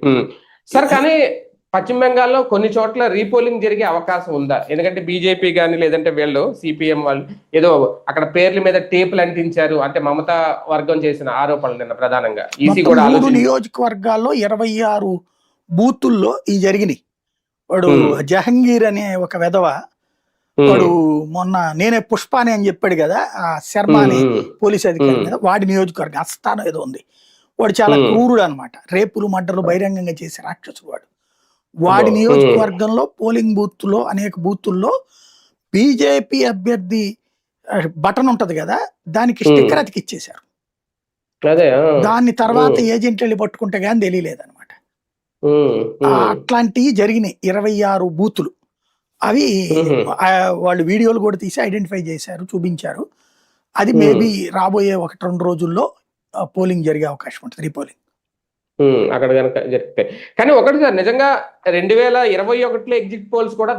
ఉమ్. Sir కానీ పశ్చిమ బెంగాల్లో కొన్ని చోట్ల రీపోలింగ్ జరిగే అవకాశం ఉందా? ఎందుకంటే బీజేపీ కానీ లేదంటే వీళ్ళు సిపిఎం వాళ్ళు ఏదో అక్కడ పేర్ల మీద టేపులు అంటించారు అంటే మమతా వర్గం చేసిన ఆరోపణలు నిన్న ప్రధానంగా ఈసీ మొత్తం కూడా 3 నియోజకవర్గాల్లో 26 బూతుల్లో ఈ జరిగినాయి. వాడు జహంగీర్ అనే ఒక వెధవ, వాడు మొన్న నేనే పుష్పాని అని చెప్పాడు కదా, ఆ శర్మ అనే పోలీస్ అధికారి మీద, వాడి నియోజకవర్గం అస్థానం ఏదో ఉంది. వాడు చాలా క్రూరుడు అనమాట, రేపులు మర్డర్లు బహిరంగంగా చేసే రాక్షసుడు వాడు. వాడి నియోజకవర్గంలో పోలింగ్ బూత్ లో అనేక బూతుల్లో బీజేపీ అభ్యర్థి బటన్ ఉంటది కదా, దానికి స్టిక్కర్ అతికిచ్చేశారు. దాన్ని తర్వాత ఏజెంట్ వెళ్ళి పట్టుకుంటే గానీ తెలియలేదన్నమాట. అట్లాంటివి జరిగినాయి 26 బూతులు. అవి వాళ్ళు వీడియోలు కూడా తీసి ఐడెంటిఫై చేశారు, చూపించారు. అది మేబీ రాబోయే 1-2 రోజుల్లో పోలింగ్ జరిగే అవకాశం ఉంటుంది, రీపోలింగ్ అక్కడ కనుక జరిగితే. కానీ ఒకటి సార్, నిజంగా 2021లో ఎగ్జిట్ పోల్స్ కూడా